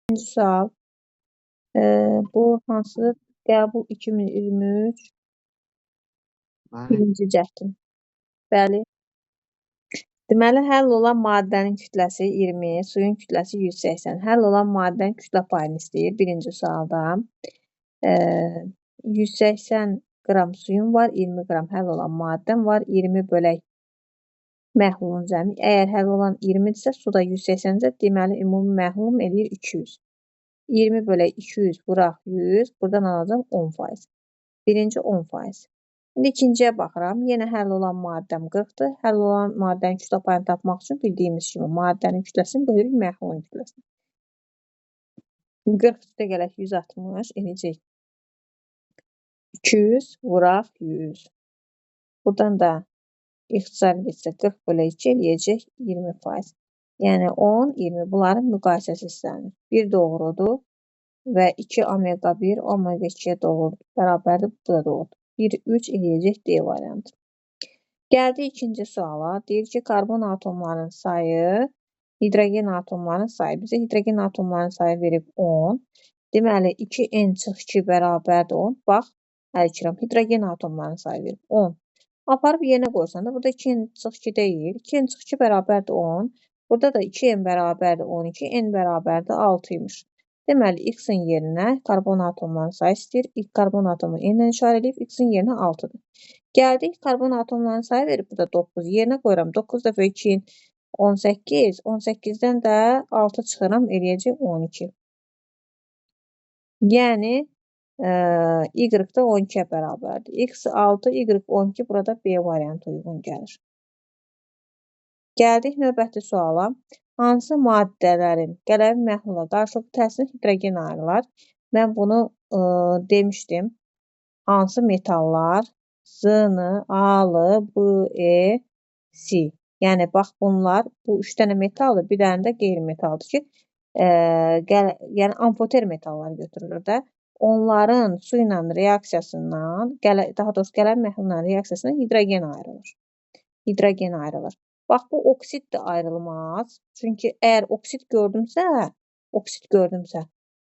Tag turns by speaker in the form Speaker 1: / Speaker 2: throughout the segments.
Speaker 1: İkinci sual. Bu hansıdır? Qəbul 2023 birinci cəhdin. Bəli. Deməli, həll olan maddənin kütləsi 20, suyun kütləsi 180. Həll olan maddənin kütlə payını istəyir birinci sualda. 180 qram suyun var, 20 qram həll olan maddəm var, 20 bölək məhlulun cəmi. Əgər həll olan 20-dirsə, suda 180-dir, deməli, ümumi məhlulum eləyir 200. 20 bölək 200 vuraq 100, buradan alacam 10%. Birinci 10%. İndi ikinciyə baxıram. Yenə həll olan maddəm 40-dır. Həll olan maddənin kütlə payını tapmaq üçün bildiyimiz kimi maddənin kütləsini bölürük məhlulun kütləsini. 40 üstə gələk 160 eləyəcək. 200 vuraq 100. Buradan da ixtisar getsə 40 bölək 2 eləyəcək 20%. Yəni 10, 20 bunların müqayisəsi istənir. 1 doğrudur və 2 omega 1, omega 2-yə doğrudur. Bərabərdir, bu da doğrudur. 1, 3 eləyəcək D variantı. Gəldi ikinci suala. Deyir ki, karbon atomlarının sayı, hidrogen atomlarının sayı. Bizə hidrogen atomlarının sayı verib 10. Deməli, 2N çıx 2 bərabərdir 10. Bax, həll edirəm. Hidrogen atomlarının sayı verib 10. Aparıb yerinə qoysan da, burada 2N çıx 2 deyil. 2N çıx 2 bərabərdir 10. Burada da 2N bərabərdir 12, N bərabərdir 6 imiş. Deməli, X-in yerinə karbon atomlarının sayı istəyir. İlk karbon atomu N-lə işarə edib, X-in yerinə 6-dır. Gəldik, karbon atomlarının sayı verib, burada 9. Yerinə qoyuram, 9 dəfə 2, 18. 18-dən də 6 çıxıram, eləyəcək 12. Yəni, Y-də 12-yə bərabərdir. X 6, Y 12, burada B variantı uyğun gəlir. Gəldik növbəti suala. Hansı maddələrin qələmi məhlula qarşılıqlı təsirlə hidrogen ayrılar? Mən bunu demişdim. Hansı metallar? Z-nı, A-lı, B, C. Yəni, bax bunlar, bu 3 dənə metaldır, bir dənə də qeyri-metaldır ki, yəni amfoter metallar götürülür də. Onların su ilə reaksiyasından, daha doğrusu qələmi məhlulundan reaksiyasından hidrogen ayrılır. Hidrogen ayrılır. Bax, bu oksid də ayrılmaz. Çünki əgər oksid gördümsə,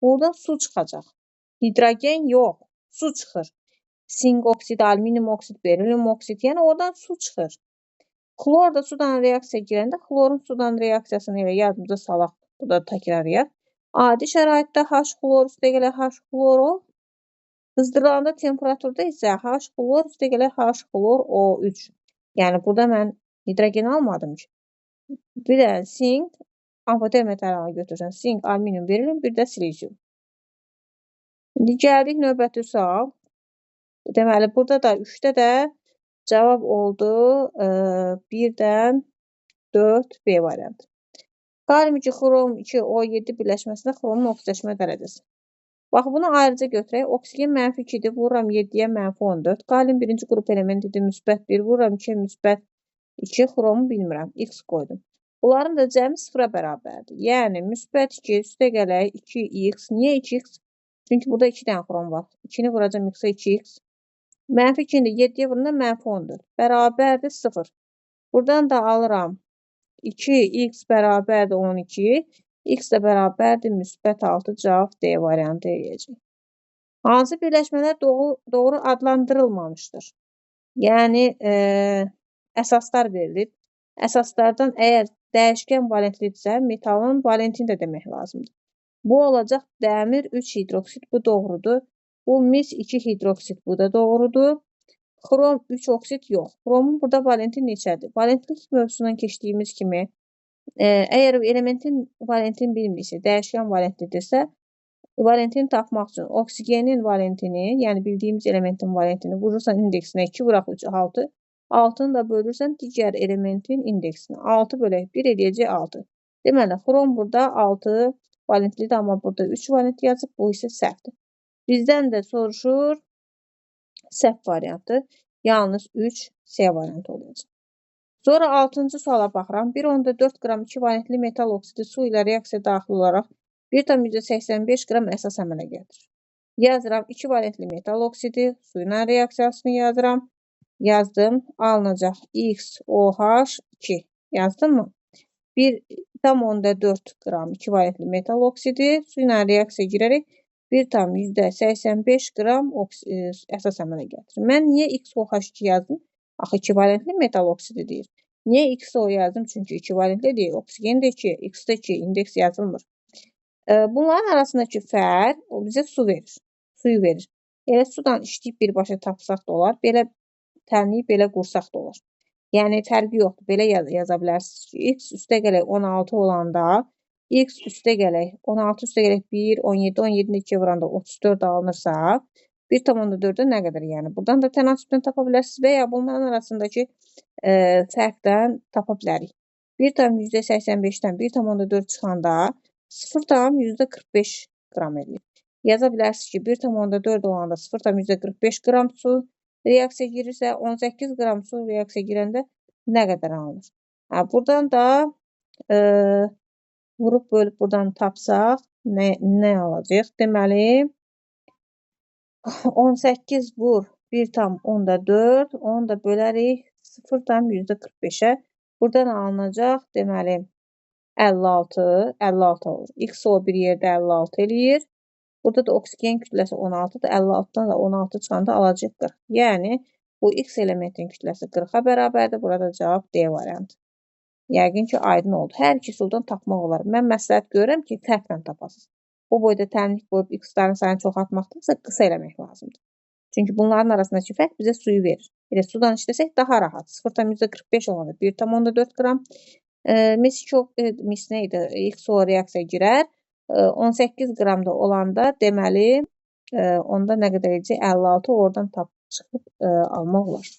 Speaker 1: oradan su çıxacaq. Hidrogen yox, su çıxır. Sink oksid, alüminium oksid, berilyum oksid, yəni oradan su çıxır. Xlor da sudan reaksiya girəndə, xlorun sudan reaksiyasını elə yadımıza salaq, bu da təkrarlayaq. Adi şəraitdə H-xlor üstə gələ H-xloro, qızdırılanda temperaturda isə H-xlor üstə gələ H-xlor O3. Yəni, burada mən hidrogen almadım ki. Bir də sink, amfoter metalları götürsən. Sink, alüminium, berilyum, bir də silizium. İndi gəldik növbəti sual. Deməli, burada da 3-də də cavab oldu 1-dən 4 B variantı. Kalium 2, xrom 2, O7 birləşməsində xromun oksidləşmə dərəcəsi. Bax, bunu ayrıca götürək. Oksigen mənfi 2-dir, vururam 7-yə mənfi 14. Kalium birinci qrup elementidir, müsbət 1, vururam 2-yə müsbət 2, xromu bilmirəm, X qoydum. Bunların da cəmi 0-a bərabərdir. Yəni, müsbət 2 üstə gələk 2X. Niyə 2X? Çünki burada 2 dənə xrom var. 2-ni vuracam X-ə 2X. Mənfi 2-ni 7-yə vurunda mənfi 14. Bərabərdir 0. Buradan da alıram 2X bərabərdir 12. X də bərabərdir müsbət 6. Cavab D variantı eləyəcək. Hansı birləşmələr doğru adlandırılmamışdır? Yəni, əsaslar verilir. Əsaslardan əgər dəyişkən valentlidirsə, metalın valentini də demək lazımdır. Bu olacaq dəmir 3 hidroksid, bu doğrudur. Bu mis 2 hidroksid, bu da doğrudur. Xrom 3 oksid yox. Xromun burada valentini neçədir? Valentlik mövzusundan keçdiyimiz kimi, əgər elementin valentini bilmirsə, dəyişkən valentlidirsə, valentini tapmaq üçün oksigenin valentini, yəni bildiyimiz elementin valentini vurursan indeksinə 2, vuraq 3, 6. 6-nı da bölürsən digər elementin indeksinə. 6 bölək 1 eləyəcək 6. Deməli, xrom burada 6 valentlidir, amma burada 3 valentli yazıb, bu isə səhvdir. Bizdən də soruşur səhv variantı, yalnız 3 C variantı olacaq. Sonra 6-cı suala baxıram. 1,4 qram 2 valentli metal oksidi su ilə reaksiya daxil olaraq 1,85 qram əsas əmələ gətirir. Yazıram 2 valentli metal oksidi, su ilə reaksiyasını yazıram. Yazdım, alınacaq XOH2. Yazdım mı? 1,4 qram ekvivalentli metal oksidi su ilə reaksiyaya girərək 1,85 qram əsas əmələ gətirir. Mən niyə XOH2 yazdım? Axı ekvivalentli metal oksidi deyir. Niyə XO yazdım? Çünki ekvivalentli deyil. Oksigen də 2, X də 2, indeks yazılmır. Bunların arasındakı fərq o bizə su verir. Suyu verir. Elə sudan işləyib birbaşa tapsaq da olar, belə təmləyib belə qursaq da olar. Yəni fərqi yoxdur. Belə yaza bilərsiniz ki, X üstə gələk 16 olanda, X üstə gələk 16 üstə gələk 1, 17, 17-ni 2-yə vuranda 34 alınırsa, 1,4-də nə qədər? Yəni buradan da tənasübdən tapa bilərsiniz və ya bunların arasındakı fərqdən tapa bilərik. 1,85-dən 1,4 çıxanda 0,45 qram edir. Yaza bilərsiniz ki, 1,4 olanda 0,45 qram su reaksiya girirsə, 18 qram su reaksiya girəndə nə qədər alınır? Buradan da vurub bölüb buradan tapsaq nə alacaq? Deməli, 18 vur 1,4, onu da bölərik 0,45-ə. Buradan alınacaq, deməli, 56 olur. XO bir yerdə 56 eləyir. Burada da oksigen kütləsi 16-dır. 56-dan da 16 çıxanda alacaq 40. Yəni, bu X elementin kütləsi 40-a bərabərdir. Burada cavab D variantı. Yəqin ki, aydın oldu. Hər iki üsuldan tapmaq olar. Mən məsləhət görürəm ki, fərqlə tapasınız. Bu boyda təmlik qoyub X-ların sayını çoxaltmaqdansa qısa eləmək lazımdır. Çünki bunların arasındakı fərq bizə suyu verir. Elə sudan işləsək daha rahat. 0,45 olanda 1,4 qram mis nə idi? XO reaksiya girər. 18 qramda olanda deməli onda nə qədər edəcək? 56 oradan çıxıb almaq olar.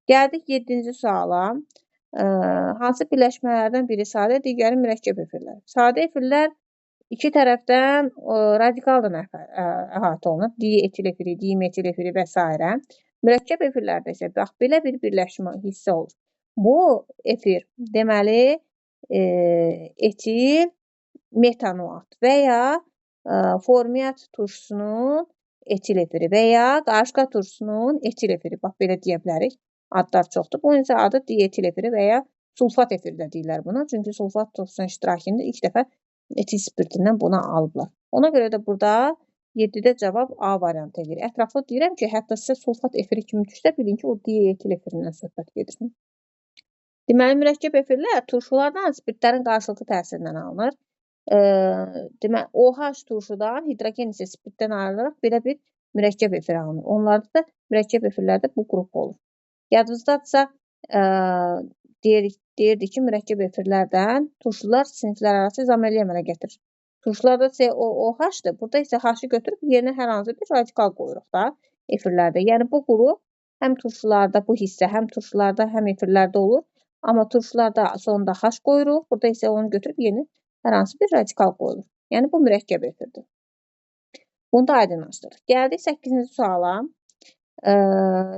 Speaker 1: Gəldik 7-ci suala. Hansı birləşmələrdən biri sadə, digəri mürəkkəb efirlər? Sadə efirlər iki tərəfdən radikaldan əhatə olunur. Dietil efiri, dimetil efiri və s. Mürəkkəb efirlərdə isə bax belə bir birləşmə hissə olur. Bu efir deməli etil metanoat və ya formiat turşusunun etil efiri və ya qarışqa turşusunun etil efiri. Bax belə deyə bilərik. Adlar çoxdur. Bunun isə adı dietil efiri və ya sulfat efiri də deyirlər buna. Çünki sulfat turşusunun iştirakında ilk dəfə etil spirtindən buna alıblar. Ona görə də burada 7-də cavab A variantı edir. Ətraflı deyirəm ki, hətta sizə sulfat efiri kimi düşsə, bilin ki, o dietil efirindən söhbət gedir. Deməli, mürəkkəb efirlər turşulardan spirtlərin qarşılıqlı təsirindən alınır. Deməli, OH turşudan, hidrogen isə spirtdən ayrılaraq belə bir mürəkkəb efiri alınır. Onlarda da mürəkkəb efirlərdə bu qrup olur. Yadınızdadsa, deyirdik ki, mürəkkəb efirlərdən turşular siniflər arası izomerli əmələ gətirir. Turşularda COOH-dır. Burada isə H-ı götürüb yerinə hər hansı bir radikal qoyuruq da efirlərdə. Yəni bu qrup həm turşularda bu hissə, həm turşularda, həm efirlərdə olur. Amma turşularda sonunda H qoyuruq. Burada isə onu götürüb yerinə hər hansı bir radikal qoyulur. Yəni bu mürəkkəb efirdir. Bunu da aydınlaşdırırıq. Gəldik 8-ci suala.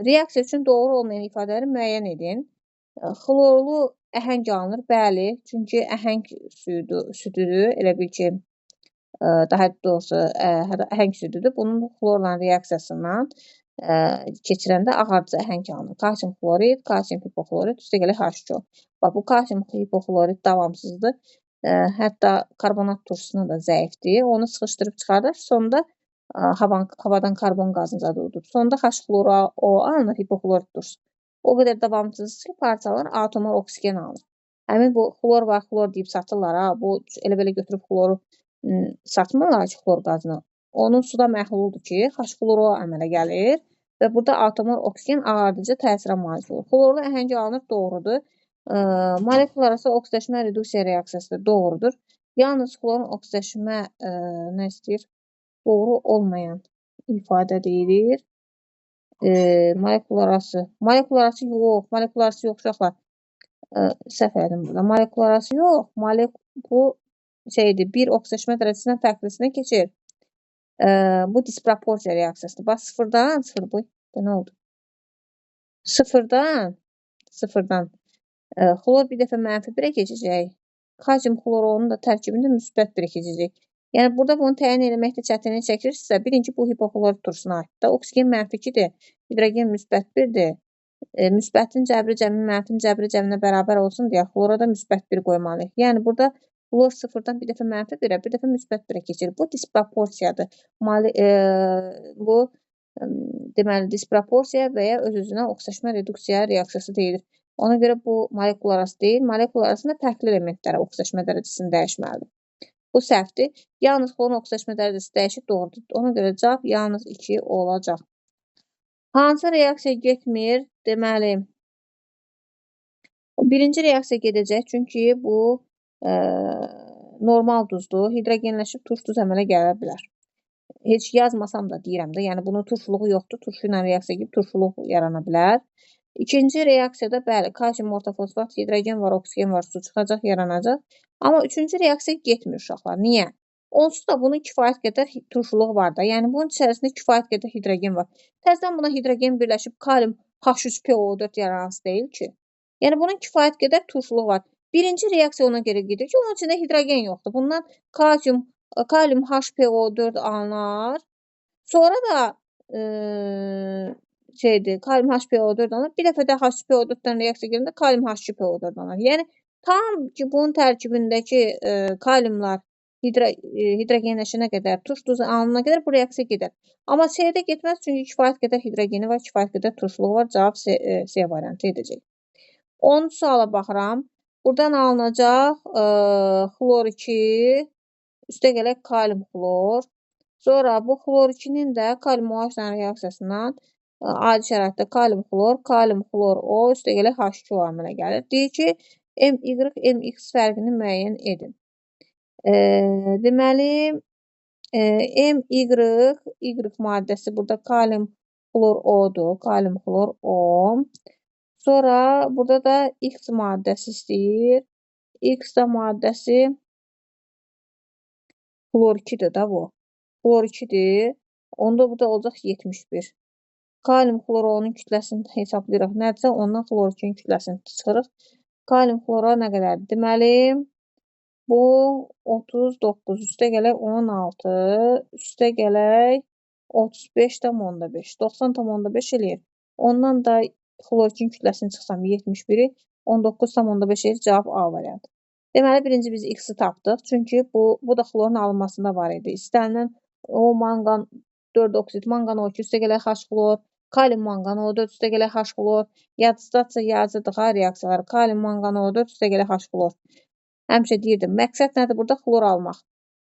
Speaker 1: Reaksiya üçün doğru olmayan ifadələri müəyyən edin. Xlorlu əhəng alınır. Bəli, çünki əhəng südüdür. Elə bil ki, daha doğrusu əhəng südüdür. Bunun xlorla reaksiyasından keçirəndə ağardıcı əhəng alınır. Kalsium xlorid, kalsium hipoxlorid, üstə gələk H2O. Bax, bu kalsium hipoxlorid davamsızdır. Hətta karbonat turşusuna da zəifdir. Onu sıxışdırıb çıxardır. Sonunda havadan karbon qazını zadı udur. Sonunda H-xloro alınır, hipoxlorid turşusu. O qədər davamsızdır ki, parçalar atomlar oksigen alır. Həmin bu xlor var, xlor deyib satırlar. Bu elə belə götürüb xloru satmırlar ki, xlor qazını. Onun suda məhluludur ki, H-xloro əmələ gəlir və burada atomlar oksigen ağardıcı təsirə malik olur. Xlorlu əhəng alınır, doğrudur. Molekul arası oksidaşma reduksiya reaksiyası da doğrudur. Yalnız xlorun oksidaşma nə istəyir? Doğru olmayan ifadə deyilir. Molekul arası yox, molekul arası yox, uşaqlar. Səhv elədim burada. Molekul arası yox, bu şeydir, bir oksidaşma dərəcəsindən fərqlisinə keçir. Bu disproporsiya reaksiyasıdır. Bax, sıfırdan, bu nə oldu? Sıfırdan, xlor bir dəfə mənfi 1-ə keçəcək. Kalsium xlorunun da tərkibində müsbət 1-ə keçəcək. Yəni, burada bunu təyin eləməkdə çətinlik çəkirsinizsə, bilin ki, bu hipoxlorid turşusuna aiddir. Oksigen mənfi 2-dir, hidrogen müsbət 1-dir. müsbətin cəbri cəmi mənfinin cəbri cəminə bərabər olsun deyə xlora da müsbət 1 qoymalıyıq. Yəni burada xlor sıfırdan bir dəfə mənfi 1-ə, bir dəfə müsbət 1-ə keçir. Bu disproporsiyadır. Bu deməli disproporsiya və ya öz-özünə oxşaşma reduksiya reaksiyası deyilir. Ona görə bu molekul arası deyil, molekul arasında fərqli elementlərə oxşaşma dərəcəsini dəyişməlidir. Bu səhvdir. Yalnız xlorun oxşaşma dərəcəsi dəyişir, doğrudur. Ona görə cavab yalnız 2 olacaq. Hansı reaksiya getmir? Deməli, birinci reaksiya gedəcək, çünki bu normal duzdur. Hidrogenləşib turş duz əmələ gələ bilər. Heç yazmasam da deyirəm də, yəni bunun turşuluğu yoxdur. Turşu ilə reaksiya gedib turşuluq yarana bilər. İkinci reaksiyada bəli, kalsium ortofosfat, hidrogen var, oksigen var, su çıxacaq, yaranacaq. Amma üçüncü reaksiya getmir uşaqlar. Niyə? Onsuz da bunun kifayət qədər turşuluğu var da. Yəni bunun içərisində kifayət qədər hidrogen var. Təzədən buna hidrogen birləşib kalium H3PO4 yaranası deyil ki. Yəni bunun kifayət qədər turşuluğu var. Birinci reaksiya ona görə gedir ki, onun içində hidrogen yoxdur. Bundan kalium HPO4 alınar. Sonra da kalium HPO4 alınır. Bir dəfə də HPO4-dən reaksiya gedəndə kalium H2PO4 alınır. Yəni tam ki bunun tərkibindəki kaliumlar hidrogenləşənə qədər, turş duzu alınana qədər bu reaksiya gedər. Amma C-də getməz, çünki kifayət qədər hidrogeni var, kifayət qədər turşuluğu var. Cavab C variantı edəcək. 10-cu suala baxıram. Buradan alınacaq xlor 2, üstə gələk kalium xlor. Sonra bu xlor 2-nin də kalium OH reaksiyasından adi şəraitdə kalium xlor O, üstə gələk H2O əmələ gəlir. Deyir ki, MY, MX fərqini müəyyən edin. Deməli, Y maddəsi burada kalium xlor O'dur, kalium xlor O. Sonra burada da X maddəsi istəyir. X da maddəsi xlor 2-dir da bu. Xlor 2-dir. Onda bu da olacaq 71. Kalium xlor O-nun kütləsini hesablayırıq. Nədirsə, ondan xlor 2-nin kütləsini çıxırıq. Kalium xlora nə qədərdir? Deməli, bu 39, üstə gələk 16, üstə gələk 35,5. 90,5 eləyir. Ondan da xlor 2-nin kütləsini çıxsam 71-i, 19,5 eləyir. Cavab A variantı. Deməli, birinci biz X-i tapdıq. Çünki bu da xlorun alınmasında var idi. İstənilən o manqan 4 oksid, manqan O2, üstə gələk H xlor, kalium manqan O4, üstə gələk H xlor. Yadınızdaca yazırdıq ha reaksiyaları. Kalium manqan O4, üstə gələk H xlor. Həmişə deyirdim. Məqsəd nədir? Burada xlor almaq.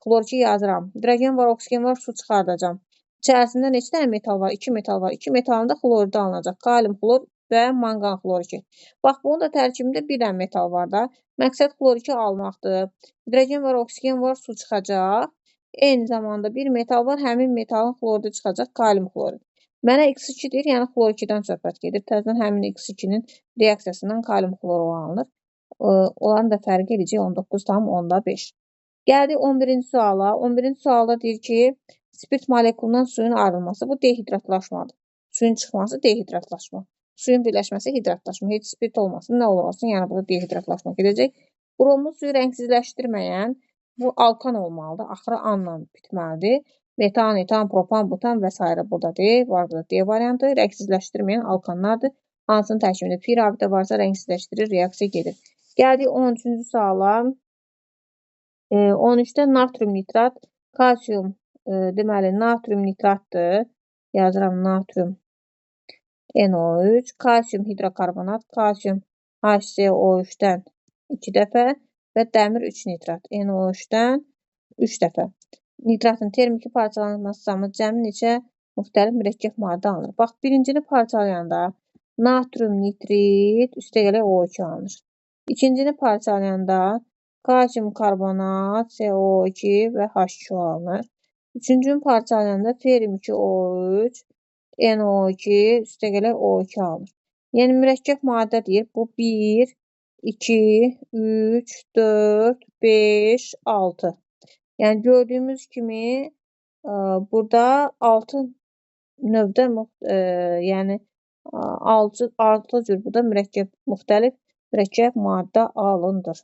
Speaker 1: Xlor 2 yazıram. Hidrogen var, oksigen var, su çıxardacam. İçərisində neçə dənə metal var? 2 metal var. 2 metalın da xlorida alınacaq. Kalium xlor və manqan xlor 2. Bax, bunun da tərkibində bir dənə metal var da. Məqsəd xlor 2 almaqdır. Hidrogen var, oksigen var, su çıxacaq. Eyni zamanda bir metal var. Həmin metalın xlorida çıxacaq kalium xlorid. Mənə X2-dir, yəni xlor 2-dən söhbət gedir. Təzədən həmin X2-nin reaksiyasından kalium xloru alınır. Onların da fərqi eləyəcək 19,5. Gəldik 11-ci suala. 11-ci sualda deyir ki, spirt molekulundan suyun ayrılması. Bu dehidratlaşmadır. Suyun çıxması dehidratlaşma. Suyun birləşməsi hidratlaşma. Heç spirt olmasın, nə olur olsun, yəni burada dehidratlaşma gedəcək. Bromu suyu rəngsizləşdirməyən bu alkan olmalıdır. Axırı anla bitməlidir. Metan, etan, propan, butan və s. buradadır. Var burada D variantı. Rəngsizləşdirməyən alkanlardır. Hansının tərkibində pi rabitə varsa rəngsizləşdirir, reaksiya gedir. Gəldik 13-cü suala. 13-də natrium nitrat, kalsium, deməli, natrium nitratdır. Yazıram natrium NO3, kalsium hidrokarbonat, kalsium HCO3-dən 2 dəfə və dəmir 3 nitrat NO3-dən 3 dəfə. Nitratın termiki parçalanması zamanı cəmi neçə müxtəlif mürəkkəb maddə alınır? Bax, birincini parçalayanda natrium nitrit, üstə gələk O2 alınır. İkincini parçalayanda kalsium karbonat, CO2 və H2O alınır. Üçüncünü parçalayanda ferum 2O3, NO2, üstə gələk O2 alınır. Yəni, mürəkkəb maddə deyir. Bu 1, 2, 3, 4, 5, 6. Yəni, gördüyümüz kimi burada 6 növdə, yəni 6 cür burada müxtəlif mürəkkəb maddə alındır.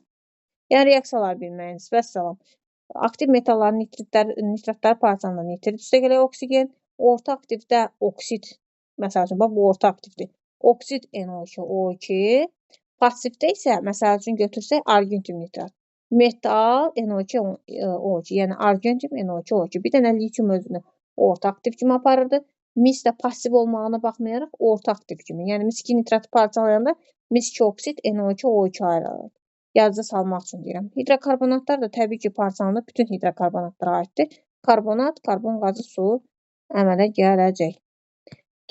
Speaker 1: Yəni, reaksiyalar bilməyiniz. Vəssalam. Aktiv metalların nitratları parçalananda nitrit, üstə gələk oksigen, orta aktivdə oksid. Məsəl üçün, bu orta aktivdir. oksid NO2 O2. Passivdə isə məsəl üçün götürsək argentin nitrat. Metal NO2 O2, yəni argentin NO2 O2. Bir dənə litium özünü orta aktiv kimi aparırdı. Mis də passiv olmağına baxmayaraq orta aktiv kimi. Yəni mis 2 nitratı parçalayanda mis 2 oksid NO2 O2 ayrılır. Yazıda salmaq üçün deyirəm. Hidrokarbonatlar da təbii ki, parçalanır. Bütün hidrokarbonatlara aiddir. Karbonat, karbon qazı, su əmələ gələcək.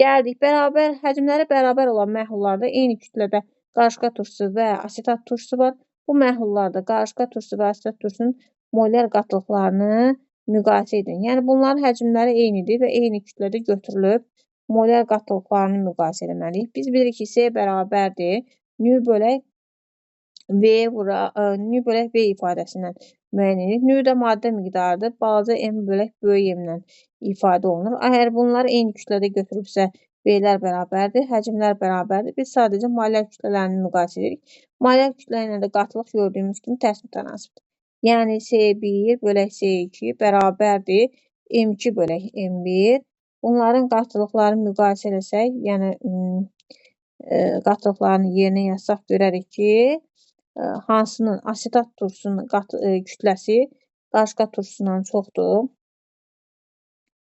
Speaker 1: Gəldik. Bərabər, həcmləri bərabər olan məhlullarda eyni kütlədə qarışqa turşusu və asetat turşusu var. Bu məhlullarda qarışqa turşusu və asetat turşusunun molyar qatılıqlarını müqayisə edin. Yəni bunların həcmləri eynidir və eyni kütlədə götürülüb molyar qatılıqlarını müqayisə etməliyik. Biz bilirik ki, C bərabərdir. Nü bölək nü bölək V ifadəsindən müəyyən edilir. Nü də maddə miqdarıdır. Balaca M bölək böyük M-lə ifadə olunur. Əgər bunlar eyni kütlədə götürülübsə V-lər bərabərdir, həcmlər bərabərdir. Biz sadəcə molyar kütlələrini müqayisə edirik. Molyar kütlə ilə də qatılıq gördüyümüz kimi tərs mütənasibdir. Yəni C1 bölək C2 bərabərdir M2 bölək M1. Bunların qatılıqlarını müqayisə etsək, yəni qatılıqlarını yerinə yazsaq görərik ki, hansının asetat turşusunun kütləsi qarışqa turşusundan çoxdur.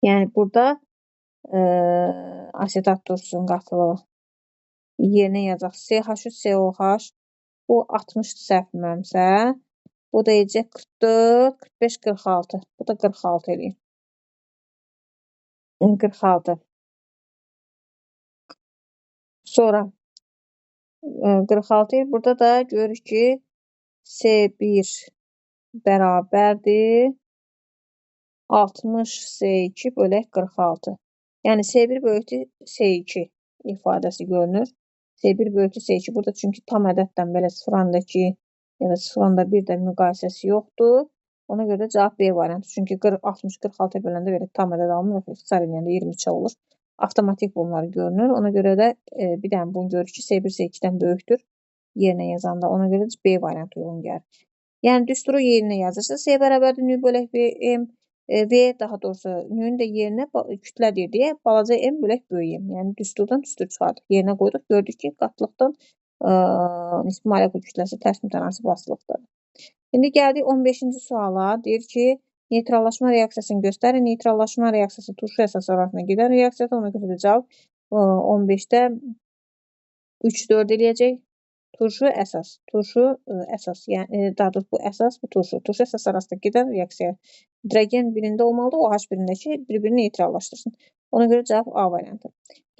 Speaker 1: Yəni burada asetat turşusunun qatılığı yerinə yazaq. CH3COH bu 60-dır səhv bilmirəmsə. Bu da edəcək 44, 45, 46. Bu da 46 eləyir. 46. Sonra 46 burada da görürük ki C1 bərabərdir 60 C2 bölək 46. Yəni C1 böyükdür C2 ifadəsi görünür. C1 böyükdür C2. Burada çünki tam ədəddən belə 0,2 ya da 0,1 də müqayisəsi yoxdur. Ona görə də cavab B variantı. Çünki 60-46 böləndə belə tam ədəd alınmır. İxtisar edəndə 23 olur. Avtomatik bunlar görünür. Ona görə də bir dənə bunu görürük ki, C1 C2-dən böyükdür. Yerinə yazanda. Ona görə də B variantı uyğun gəlir. Yəni düsturu yerinə yazırsa C bərabərdir nü bölək M, V daha doğrusu nünün də yerinə kütlədir deyə balaca M bölək böyük M. Yəni düsturdan düstur çıxardıq. Yerinə qoyduq. Gördük ki, qatlıqdan nisbi molekul kütləsi tərs mütənasib asılıqdadır. İndi gəldik 15-ci suala. Deyir ki, neytrallaşma reaksiyasını göstərin. Neytrallaşma reaksiyası turşu əsası arasında gedən reaksiyadır. Ona görə də cavab 15-də 3-4 eləyəcək. Turşu əsas. Turşu əsas. Yəni daha doğrusu bu əsas, bu turşu. Turşu əsas arasında gedən reaksiya. Hidrogen birində olmalıdır. OH birində ki, bir-birini neytrallaşdırsın. Ona görə cavab A variantı.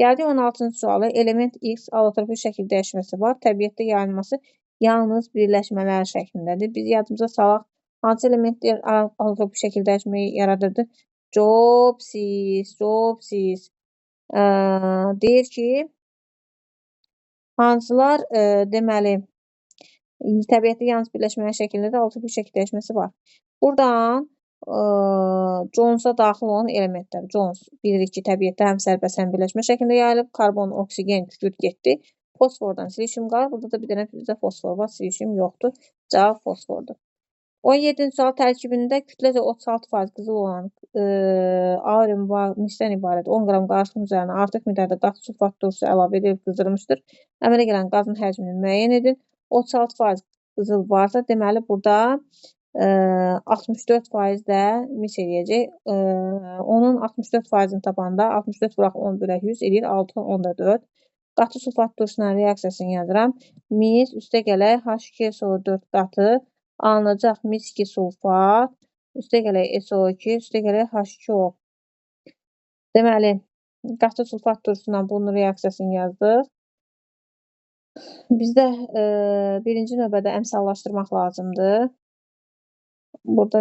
Speaker 1: Gəldik 16-cı suala. Element X allotrofik şəkil dəyişməsi var. Təbiətdə yayılması yalnız birləşmələr şəklindədir. Biz yadımıza salaq. Hansı elementlər allotrofik şəkil dəyişməyi yaradırdı? Jobsiz. Deyir ki, hansılar deməli təbiətdə yalnız birləşmələr şəklində də allotrofik şəkil dəyişməsi var. Buradan Jones'a daxil olan elementlər. Jones bilirik ki, təbiətdə həm sərbəst, həm birləşmə şəklində yayılıb. Karbon, oksigen, kükürt getdi. Fosfordan silisium qalır. Burada da bir dənə bizdə fosfor var, silisium yoxdur. Cavab fosfordur. 17-ci sual tərkibində kütləcə 36% qızıl olan arium və misdən ibarət 10 qram qarışığın üzərinə artıq miqdarda qatı sulfat turşusu əlavə edilib qızdırılmışdır. Əmələ gələn qazın həcmini müəyyən edin. 36% qızıl varsa, deməli burada 64% də mis eləyəcək. Onun 64%-ni tapanda 64 vuraq 10 bölək 100 eləyir 6,4. Qatı sulfat turşusunun reaksiyasını yazıram. Mis üstə gələk H2SO4 qatı alınacaq mis 2 sulfat, üstə gələk SO2, üstə gələk H2O. Deməli, qatı sulfat turşusundan bunun reaksiyasını yazdıq. Bizdə birinci növbədə əmsallaşdırmaq lazımdır. Burada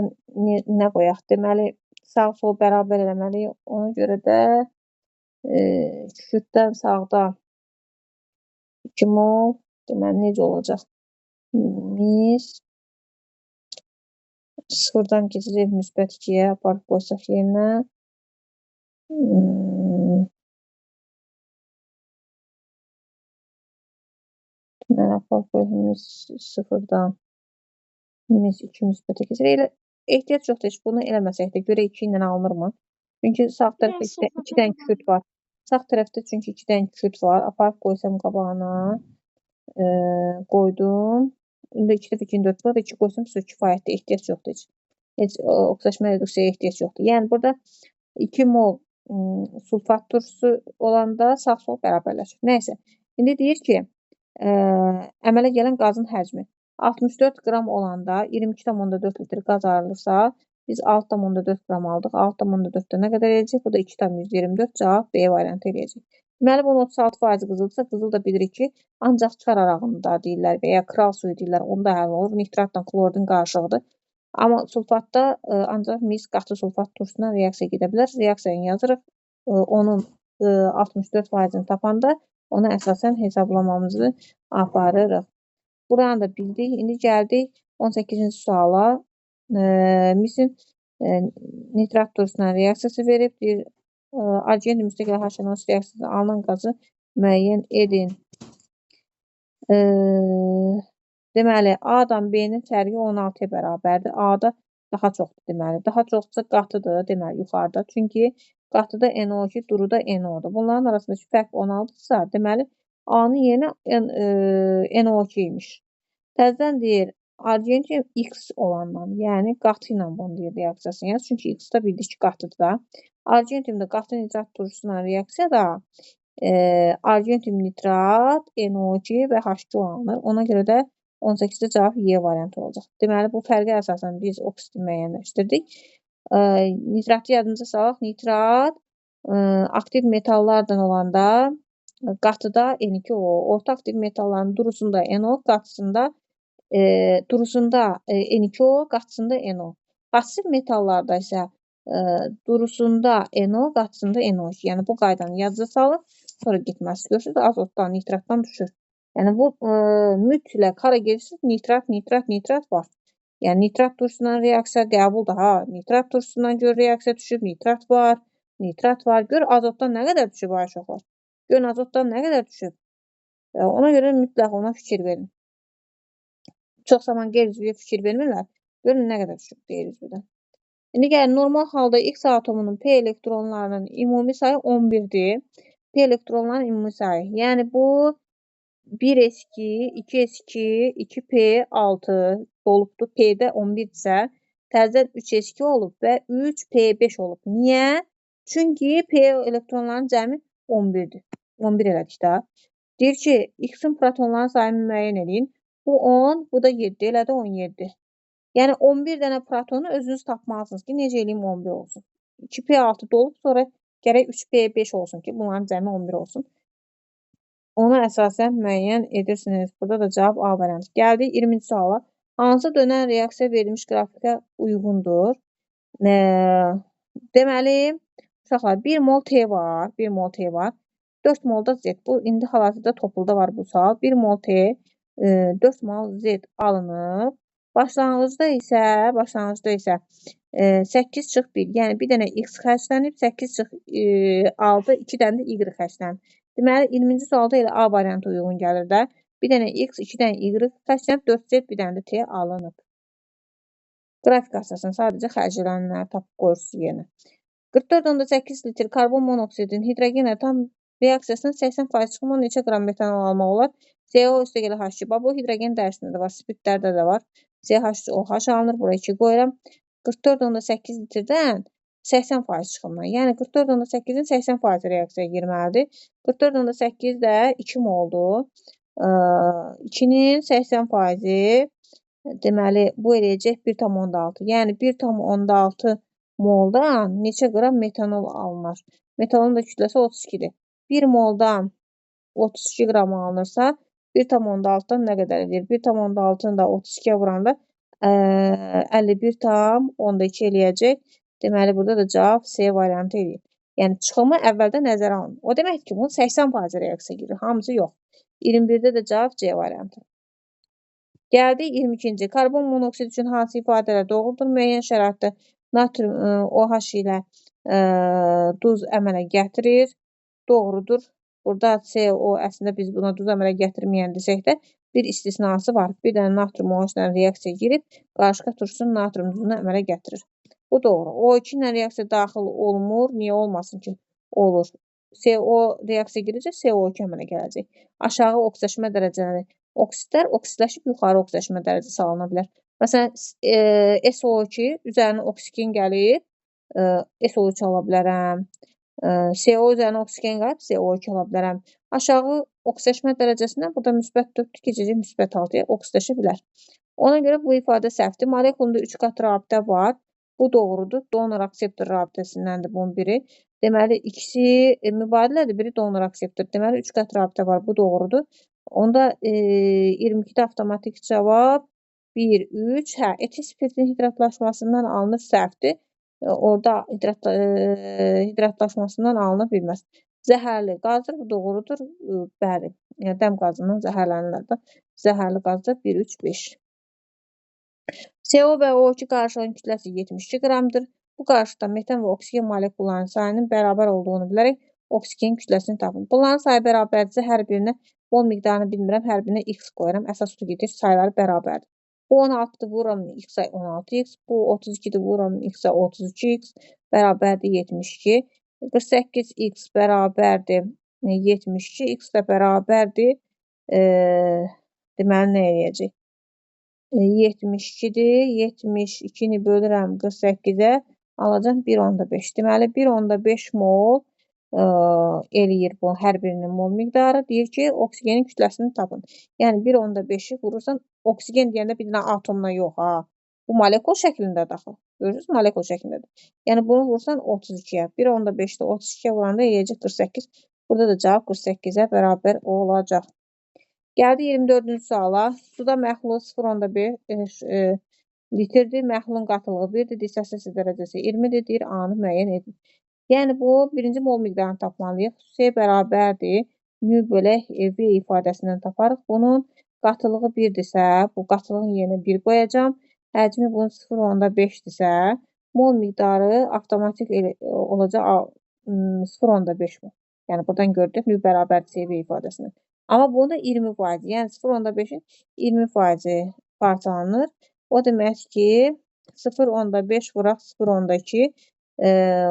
Speaker 1: nə qoyaq? Deməli, sağ-sol bərabər eləməliyik. Ona görə də kükürddən sağda 2 mol. Deməli, necə olacaq? Mis sıfırdan keçəcək müsbət 2-yə aparıb qoysaq yerinə. Deməli, aparıb qoysaq mis sıfırdan mis 2 müsbətə keçir. Ehtiyac yoxdur, heç bunu eləməsək də. Görə 2 ilə alınırmı? Çünki sağ tərəfdə 2 dənə kükürt var. Sağ tərəfdə çünki 2 dənə küt var. Aparıb qoysam qabağına. Qoydum. İndi 2 dəfə 2-ni 4 var. 2 qoysam sizə kifayətdir. Ehtiyac yoxdur heç. Heç oxşaşma reduksiyaya ehtiyac yoxdur. Yəni burada 2 mol sulfat turşusu olanda sağ-sol bərabərləşir. Nəysə. İndi deyir ki, əmələ gələn qazın həcmi 64 qram olanda 22,4 litr qaz ayrılırsa, biz 6,4 qram aldıq. 6,4-də nə qədər eləyəcək? Bu da 2,24 cavab B variantı eləyəcək. Deməli, bunun 36% qızıldırsa, qızıl da bilirik ki, ancaq çıxar arağında deyirlər və ya kral suyu deyirlər, onda həll olur. Nitratla kloridin qarışığıdır. Amma sulfatda ancaq mis qatı sulfat turşusuna reaksiya gedə bilər. Reaksiyanı yazırıq. Onun 64%-ni tapanda ona əsasən hesablamamızı aparırıq. Buranı da bildik. İndi gəldik 18-ci suala. Misin nitrat turşusuna reaksiyası verib. Bir argent müstəqil H2O reaksiyası alınan qazı müəyyən edin. Deməli, A-dan B-nin fərqi 16-ya bərabərdir. A-da daha çoxdur deməli. Daha çoxsa qatıdır deməli yuxarıda. Çünki qatıda NO2, duruda NO-dur. Bunların arasındakı fərq 16-dırsa, deməli A-nın yerinə NO2 imiş. Təzədən deyir, argentium X olandan, yəni qatı ilə bunu deyir reaksiyasını yaz. Çünki X-da bildik ki, qatıdır da. Argentiumda qatı nitrat turşusuna reaksiyada argentium nitrat, NO2 və H2O alınır. Ona görə də 18-də cavab Y variantı olacaq. Deməli, bu fərqə əsasən biz oksidi müəyyənləşdirdik. Nitratı yadınıza salaq. Nitrat aktiv metallardan olanda qatıda N2O, orta aktiv metalların durusunda NO, qatısında durusunda N2O, qatısında NO. Pasiv metallarda isə durusunda NO, qatısında NO2. Yəni bu qaydanı yadınıza salın, sonra getməz. Görürsünüz, azotdan, nitratdan düşür. Yəni bu mütləq hara gedirsiniz, nitrat var. Yəni nitrat turşusundan reaksiya qəbuldur. Ha, nitrat turşusundan gör reaksiya düşüb, nitrat var. Gör azotdan nə qədər düşüb ay uşaqlar. Görün azotdan nə qədər düşüb. Ona görə mütləq ona fikir verin. Çox zaman qeyri-üzvüyə fikir vermirlər. Görün nə qədər düşüb qeyri-üzvüdən. İndi gəlin, normal halda X atomunun P elektronlarının ümumi sayı 11-dir. P elektronların ümumi sayı. Yəni bu 1s2, 2s2, 2p6 olubdur. P-də 11-dirsə, təzədən 3s2 olub və 3p5 olub. Niyə? Çünki P elektronların cəmi 11-dir. 11 elədik də. Deyir ki, X-in protonların sayını müəyyən edin. Bu 10, bu da 7, elə də 17. Yəni 11 dənə protonu özünüz tapmalısınız ki, necə eləyim 11 olsun. 2p6 dolub, sonra gərək 3p5 olsun ki, bunların cəmi 11 olsun. Ona əsasən müəyyən edirsiniz. Burada da cavab A variantı. Gəldik 20-ci suala. Hansı dönən reaksiya verilmiş qrafikə uyğundur? Deməli, uşaqlar 1 mol T var. 1 mol T var. 4 mol da Z. Bu indi hal-hazırda topulda var bu sual. 1 mol T, 4 mol Z alınıb. Başlanğıcda isə 8 çıx 1. Yəni bir dənə X xərclənib, 8 çıx 6, 2 dənə də Y xərclənib. Deməli, 20-ci sualda elə A variantı uyğun gəlir də. Bir dənə X, 2 dənə Y xərclənib, 4Z, bir dənə də T alınıb. Qrafik əsasında sadəcə xərclənənləri tapıb qoyursunuz yerinə. 44,8 litr karbon monoksidin hidrogenlə tam reaksiyasından 80% çıxımla neçə qram metanol almaq olar? CO üstəgələ H2. Bu hidrogen dərsində də var, spiritlərdə də var. CH3OH alınır, buraya 2 qoyuram. 44,8 litrdən 80% çıxımla. Yəni 44,8-in 80% reaksiyaya girməlidir. 44,8 də 2 moldur. 2-nin 80%, deməli, bu eləyəcək 1,6. Yəni 1,6 moldan neçə qram metanol alınır? Metanolun da kütləsi 32-dir. 1 moldan 32 qram alınırsa, 1,6-dan nə qədər edir? 1,6-nı da 32-yə vuranda 51,2 eləyəcək. Deməli, burada da cavab C variantı eləyir. Yəni, çıxımı əvvəldə nəzərə alın. O deməkdir ki, bunun 80% reaksiya girir. Hamısı yox. 21-də də cavab C variantı. Gəldik 22-ci. Karbon monoksid üçün hansı ifadələr doğrudur? Müəyyən şəraitdə natrium OH ilə duz əmələ gətirir. Doğrudur. Burada CO əslində biz buna duz əmələ gətirməyən desək də bir istisnası var. Bir dənə natrium OH ilə reaksiya girib, qarışqa turşusunun natrium duzunu əmələ gətirir. Bu doğru. O2 ilə reaksiya daxil olmur. Niyə olmasın ki? Olur. CO reaksiya girəcək, CO2 əmələ gələcək. Aşağı oksidaşma dərəcələri oksidlər oksidləşib yuxarı oksidaşma dərəcəsi alına bilər. Məsələn, SO2 üzərinə oksigen gəlir, SO3 ala bilərəm. CO üzərinə oksigen gəlib, CO2 ala bilərəm. Aşağı oksidaşma dərəcəsindən burada müsbət 4-dür, keçəcək müsbət 6-ya oksidaşa bilər. Ona görə bu ifadə səhvdir. Molekulunda 3 qat rabitə var. Bu doğrudur. Donor-akseptor rabitəsindəndir bunun biri. Deməli, ikisi mübadilədir, biri donor-akseptor. Deməli, 3 qat rabitə var. Bu doğrudur. Onda 22-də avtomatik cavab 1, 3. Hə, etil spirtin hidratlaşmasından alınır səhvdir. Orada hidratlaşmasından alına bilməz. Zəhərli qazdır, bu doğrudur. Bəli, dəm qazından zəhərlənirlər də. Zəhərli qazdır 1, 3, 5. CO və O2 qarışığının kütləsi 72 qramdır. Bu qarışıqda metan və oksigen molekullarının sayının bərabər olduğunu bilərək oksigen kütləsini tapın. Bunların sayı bərabərdirsə, hər birinə mol miqdarını bilmirəm, hər birinə x qoyuram. Əsas su gedir, sayları bərabərdir. Bu 16-dır, vururam x-ə 16x, bu 32-dir, vururam x-ə 32x, bərabərdir 72. 48x bərabərdir 72, x də bərabərdir, deməli, nə eləyəcək? 72-dir, 72-ni bölürəm 48-ə, alacam 1,5. Deməli, 1,5 mol eləyir bu hər birinin mol miqdarı. Deyir ki, oksigenin kütləsini tapın. Yəni, 1,5-i vurursan, oksigen deyəndə bir dənə atomla yox, ha. Bu molekul şəklində daxil. Görürsünüz, molekul şəklindədir. Yəni, bunu vursan 32-yə. 1,5-də 32-yə vuranda eləyəcək 48. Burada da cavab 48-ə bərabər olacaq. Gəldi 24-cü suala. Suda məhlulu 0,5 litrdir. Məhlulun qatılığı 1-dir. Dissosiasiya dərəcəsi 20-dir. Deyir, A-nı müəyyən edin. Yəni, bu birinci mol miqdarını tapmalıyıq. S bərabərdir. Nü bölək V ifadəsindən taparıq. Bunun qatılığı 1-dirsə, bu qatılığın yerinə 1 qoyacam. Həcmi bunun 0,5-dirsə, mol miqdarı avtomatik olacaq 0,5 mol. Yəni, buradan gördük, nü bərabərdir SV ifadəsindən. Amma bunda 20%, yəni 0,5-in 20% parçalanır. O demək ki, 0,5 vuraq 0,2,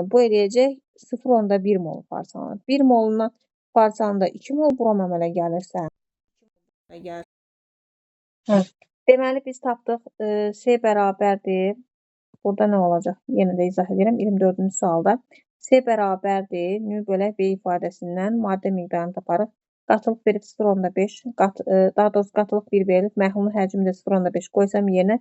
Speaker 1: bu eləyəcək 0,1 mol parçalanır. 1 molundan parçalanda 2 mol brom əmələ gəlirsə, deməli, biz tapdıq, S bərabərdir. Burada nə olacaq? Yenə də izah edirəm 24-cü sualda. S bərabərdir, nü bölək V ifadəsindən maddə miqdarını taparıq. Qatılıq verib 0,5, daha doğrusu qatılıq 1 verilib, məhlulun həcmi də 0,5 qoysam yerinə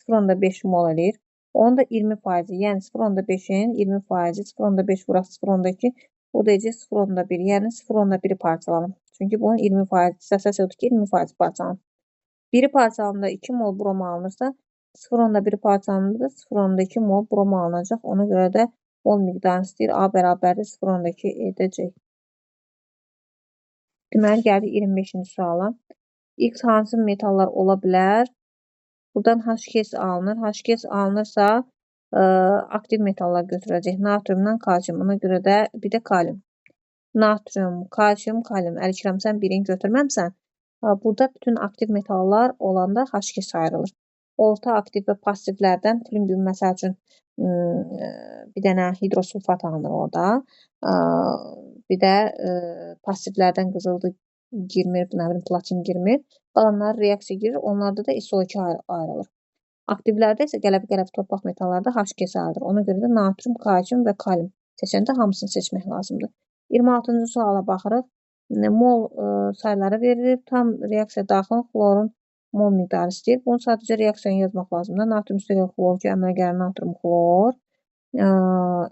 Speaker 1: 0,5 mol eləyir. Onun da 20%, yəni 0,5-in 20%, 0,5 vuraq 0,2, bu da 0,1, yəni 0,1 parçalanır. Çünki bunun 20%, dissosiasiya odur ki, 20% parçalanır. Biri parçalanında 2 mol brom alınırsa, 0,1 parçalanında 0,2 mol brom alınacaq. Ona görə də mol miqdarını istəyir, A bərabərdir 0,2 edəcək. Deməli, gəldi 25-ci suala. X hansı metallar ola bilər? Buradan H2S alınır. H2S alınırsa, aktiv metallar götürəcək. Natriumdan kalsium. Ona görə də bir də kalium. Natrium, kalsium, kalium. Əlikirəm, sən birini götürməmsən. Burada bütün aktiv metallar olanda H2S ayrılır. Orta aktiv və passivlərdən plümbium, məsəl üçün, bir dənə hidrosulfat alınır orada. Bir də passivlərdən qızıldı girmir, platin girmir. Qalanlar reaksiya girir, onlarda da SO2 ayrılır. Aktivlərdə isə qələbə torpaq metallarda H2S ayrılır. Ona görə də natrium, kalsium və kalium seçəndə hamısını seçmək lazımdır. 26-cı suala baxırıq. Mol sayları verilir. Tam reaksiya daxil xlorun mol miqdarı istəyir. Bunu sadəcə reaksiyanı yazmaq lazımdır. Natrium üstəgəl xlor ki, əmələ gələn natrium xlor.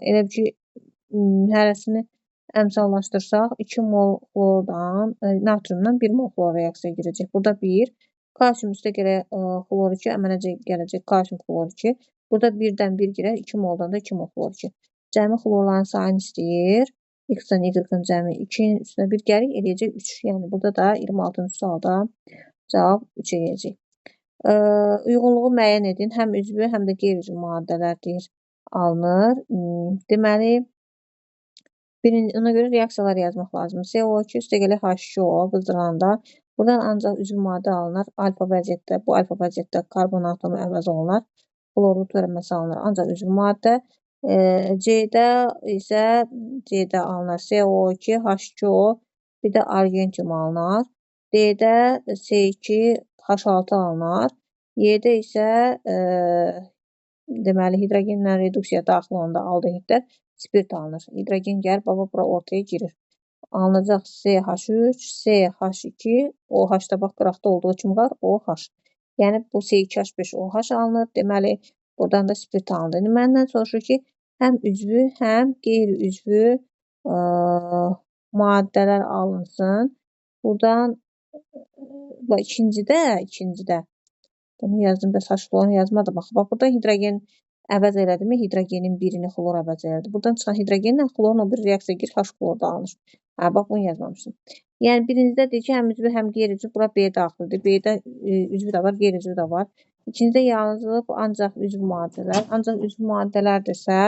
Speaker 1: Elə ki, hərəsini əmsallaşdırsaq, 2 mol xlordan, natriumdan 1 mol xlor reaksiya girəcək. Burada 1. Kalsium üstəgələ xlor 2 əmələ gələcək kalsium xlor 2. Burada 1-dən 1 girər, 2 moldan da 2 mol xlor 2. Cəmi xlorların sayını istəyir. X-dan Y-ın cəmi 2-nin üstünə 1 gəlir, eləyəcək 3. Yəni, burada da 26-cı sualda cavab 3 eləyəcək. Uyğunluğu müəyyən edin. Həm üzvü, həm də qeyri-üzvü maddələr deyir, alınır. Deməli, ona görə reaksiyalar yazmaq lazım. CO2 üstəgələ H2O qızdırılanda buradan ancaq üzvü maddə alınır. Alfa vəziyyətdə, bu alfa vəziyyətdə karbon atomu əvəz olunur. Klorlu törəməsi alınır. Ancaq üzvü maddə. C-də isə C-də alınır CO2, H2O, bir də argentium alınır. D-də C2, H6 alınır. Y-də isə deməli hidrogenlə reduksiya daxil olanda aldehidlər spirt alınır. Hidrogen gəlir, bura ortaya girir. Alınacaq CH3, CH2, OH da bax qıraqda olduğu kimi var, OH. Yəni bu C2H5OH alınır. Deməli buradan da spirt alınır. Məndən soruşur ki, həm üzvü, həm qeyri-üzvü maddələr alınsın. Buradan ikincidə bunu yazdım, bəs H-onu yazmadım. Bax, burada hidrogen əvəz elədimi? Hidrogenin birini xlor əvəz elədi. Buradan çıxan hidrogenlə xlorun o bir reaksiya girir, H-klorda alınır. Bax, bunu yazmamışdım. Yəni, birincidə deyir ki, həm üzvü, həm qeyri-üzvü, bura B daxildir. B-də üzvü də var, qeyri-üzvü də var. İkincidə yazılıb ancaq üzvü maddələr. Ancaq üzvü maddələrdirsə,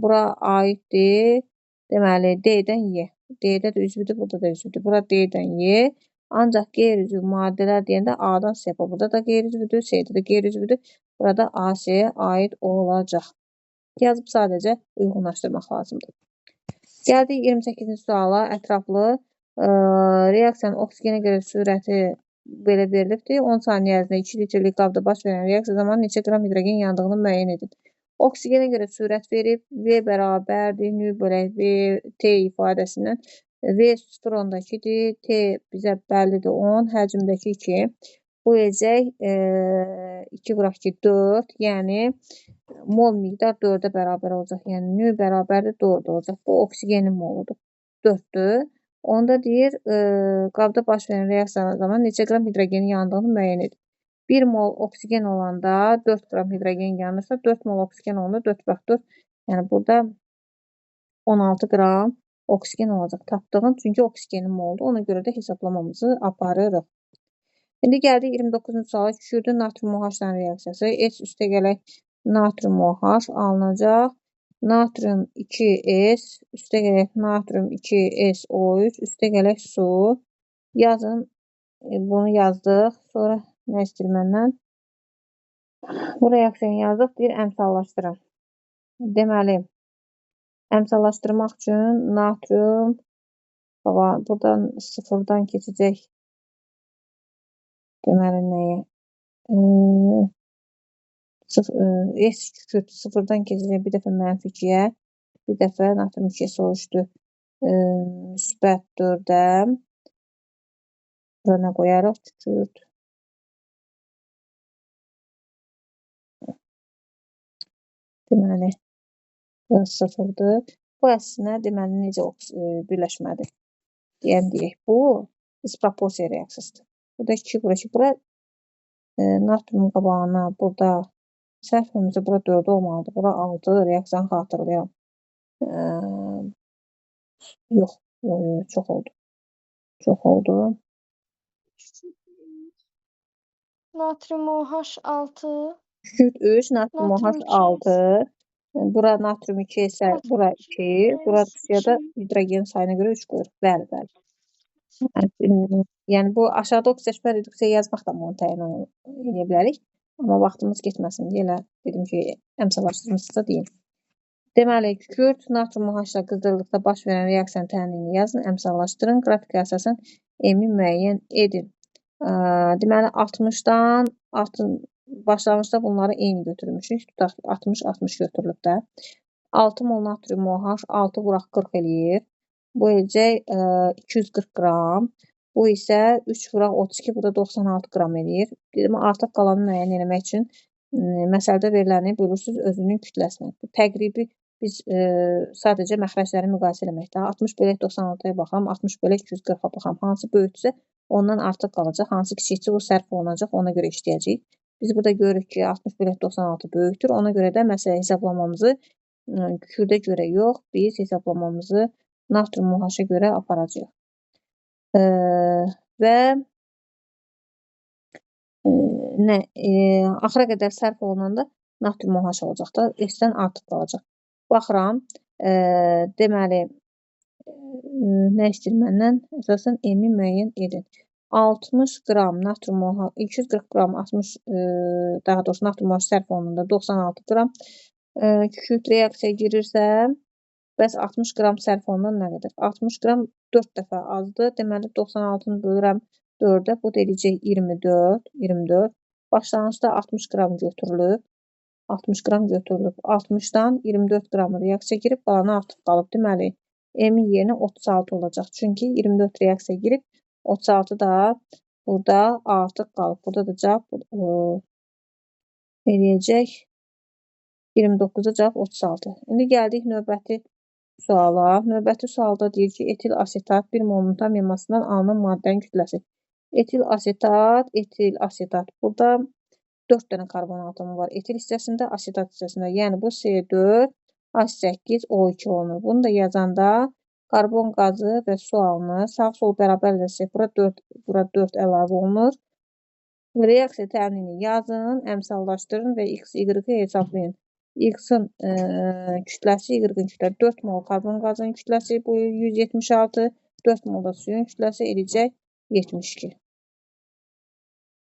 Speaker 1: bura aiddir. Deməli, D-dən Y. D-də də üzvüdür, burada da üzvüdür. Bura D-dən Y. Ancaq qeyri-üzvü maddələr deyəndə A-dan S-ə. Burada da qeyri-üzvüdür, C-də də qeyri-üzvüdür. Burada A-S-yə aid olacaq. Yazıb sadəcə uyğunlaşdırmaq lazımdır. Gəldik 28-ci suala. Ətraflı reaksiyanın oksigenə görə sürəti belə verilibdir. 10 saniyə ərzində 2 litrlik qabda baş verən reaksiya zamanı neçə qram hidrogen yandığını müəyyən edin. Oksigenə görə sürət verib, V bərabərdir, nü bölək V, T ifadəsindən. V 0,2-dir, T bizə bəllidir 10, həcmdəki 2. Bu eləcək 2 vuraq ki 4, yəni mol miqdar 4-ə bərabər olacaq. Yəni nü bərabərdir 4 olacaq. Bu oksigenin moludur. 4-dür. Onda deyir, qabda baş verən reaksiya zamanı neçə qram hidrogenin yandığını müəyyən edin. 1 mol oksigen olanda 4 qram hidrogen yanırsa, 4 mol oksigen olanda 4 vuraq 4. Yəni burada 16 qram oksigen olacaq tapdığın, çünki oksigenin moludur. Ona görə də hesablamamızı aparırıq. İndi gəldik 29-cu suala. Kükürdün natrium OH-dan reaksiyası. S üstə gələk natrium OH alınacaq. Natrium 2S, üstə gələk natrium 2SO3, üstə gələk su. Yazın, bunu yazdıq. Sonra nə istəyir məndən? Bu reaksiyanı yazdıq, deyir əmsallaşdırın. Deməli, əmsallaşdırmaq üçün natrium, buradan sıfırdan keçəcək. Deməli, nəyə? S kükürt sıfırdan keçəcək bir dəfə mənfi 2-yə, bir dəfə natrium 2-yə soğuşdu. Müsbət 4-ə. Bura nə qoyarıq? Kükürt. Deməli, burası 0-dır. Bu əslində, deməli, necə birləşmədir? Deyək, bu disproporsiya reaksiyasıdır. Burada 2, bura natrium qabağına, burada səhv olmasa, bura 4 olmalıdır. Bura 6 reaksiyanı xatırlayıram. Yox, çox oldu. Çox oldu.
Speaker 2: Natrium OH 6.
Speaker 1: Kükürt 3, natrium OH 6. Bura natrium 2 isə bura 2. Bura da hidrogen sayına görə 3 qoyuruq. Bəli. Yəni bu aşağıda oksidaşbər reduksiya yazmaq da bunu təyin edə bilərik. Amma vaxtımız getməsin deyə elə dedim ki, əmsallaşdırmışsa deyim. Deməli, kükürt natrium OH-la qızdırıldıqda baş verən reaksiyanın təhlilini yazın, əmsallaşdırın, qrafikə əsasən M-i müəyyən edin. Deməli, 60-dan başlanğıcda bunları eyni götürmüşük. Tutaq 60-60 götürülüb də. 6 mol natrium OH 6 vuraq 40 eləyir. Bu eləcək 240 qram. Bu isə 3 vuraq 32, bu da 96 qram eləyir. Dedim, artıq qalanı müəyyən eləmək üçün məsələdə veriləni bölürsünüz özünün kütləsinə. Bu təqribi biz sadəcə məxrəcləri müqayisə eləməkdə. 60 bölək 96-ya baxam, 60 bölək 240-a baxam. Hansı böyükdürsə ondan artıq qalacaq, hansı kiçikdir, bu sərf olunacaq, ona görə işləyəcəyik. Biz burada görürük ki, 60 bölək 96 böyükdür. Ona görə də məsələ hesablamamızı kükürdə görə yox, biz hesablamamızı natrium OH-a görə aparacağıq. Və axıra qədər sərf olunanda natrium OH olacaq da, S-dən artıq qalacaq. Baxıram, deməli, nə istəyir məndən? Əsasən M-i müəyyən edin. 60 qram natrium OH, 240 qram 60, daha doğrusu natrium OH sərf olunanda 96 qram. Kükürt reaksiyaya girirsə, bəs 60 qram sərf ondan nə qədər? 60 qram 4 dəfə azdır. Deməli 96-nı bölürəm 4-ə, bu da eləyəcək 24. Başlanğıcda 60 qram götürülüb. 60 qram götürülüb. 60-dan 24 qramı reaksiyaya girib, qalanı artıq qalıb. Deməli, M-in yerinə 36 olacaq. Çünki 24 reaksiyaya girib, 36 da burada artıq qalıb. Burada da cavab eləyəcək 29-da cavab 36. İndi gəldik növbəti suala. Növbəti sualda deyir ki, etil asetat 1 mol tam yamasından alınan maddənin kütləsi. Etil asetat. Burada 4 dənə karbon atomu var. Etil hissəsində, asetat hissəsində. Yəni bu C4H8O2 olunur. Bunu da yazanda karbon qazı və su alınır. Sağ-sol bərabər edəsə bura 4 əlavə olunur. Reaksiya təminini yazın, əmsallaşdırın və X, Y-i hesablayın. X-in kütləsi, Y-in kütləsi 4 mol karbon qazının kütləsi bu 176, 4 mol da suyun kütləsi eləyəcək 72.